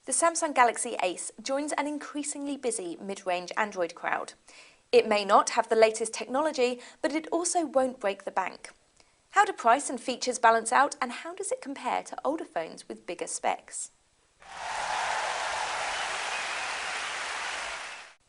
The Samsung Galaxy Ace joins an increasingly busy mid-range Android crowd. It may not have the latest technology, but it also won't break the bank. How do price and features balance out, and how does it compare to older phones with bigger specs?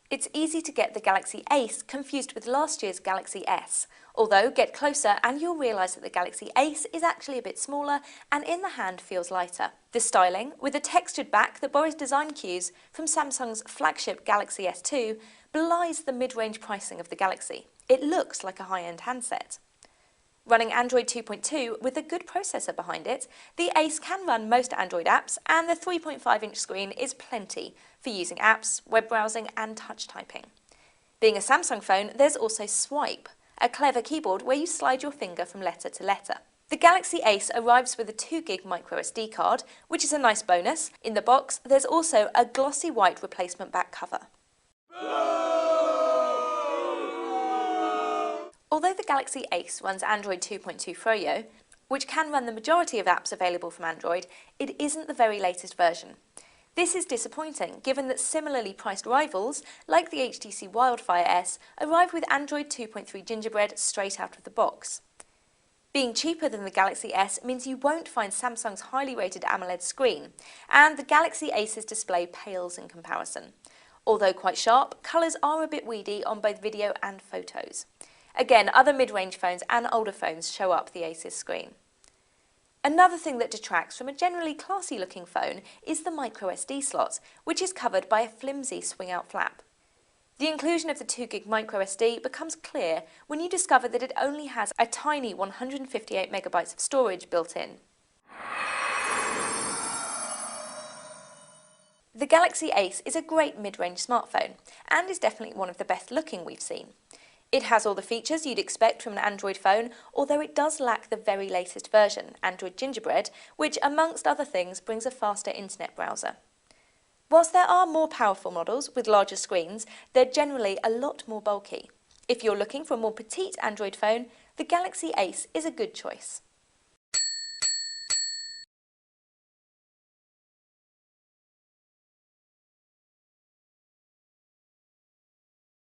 It's easy to get the Galaxy Ace confused with last year's Galaxy S, although get closer and you'll realise that the Galaxy Ace is actually a bit smaller and in the hand feels lighter. The styling, with a textured back that borrows design cues from Samsung's flagship Galaxy S2, belies the mid-range pricing of the Galaxy. It looks like a high-end handset. Running Android 2.2 with a good processor behind it, the Ace can run most Android apps, and the 3.5-inch screen is plenty for using apps, web browsing and touch typing. Being a Samsung phone, there's also Swipe, a clever keyboard where you slide your finger from letter to letter. The Galaxy Ace arrives with a 2GB microSD card, which is a nice bonus. In the box, there's also a glossy white replacement back cover. Although the Galaxy Ace runs Android 2.2 Froyo, which can run the majority of apps available from Android, it isn't the very latest version. This is disappointing, given that similarly priced rivals, like the HTC Wildfire S, arrive with Android 2.3 Gingerbread straight out of the box. Being cheaper than the Galaxy S means you won't find Samsung's highly rated AMOLED screen, and the Galaxy Ace's display pales in comparison. Although quite sharp, colours are a bit weedy on both video and photos. Again, other mid-range phones and older phones show up the Ace's screen. Another thing that detracts from a generally classy-looking phone is the microSD slot, which is covered by a flimsy swing-out flap. The inclusion of the 2GB microSD becomes clear when you discover that it only has a tiny 158MB of storage built in. The Galaxy Ace is a great mid-range smartphone, and is definitely one of the best looking we've seen. It has all the features you'd expect from an Android phone, although it does lack the very latest version, Android Gingerbread, which amongst other things brings a faster internet browser. Whilst there are more powerful models with larger screens, they're generally a lot more bulky. If you're looking for a more petite Android phone, the Galaxy Ace is a good choice.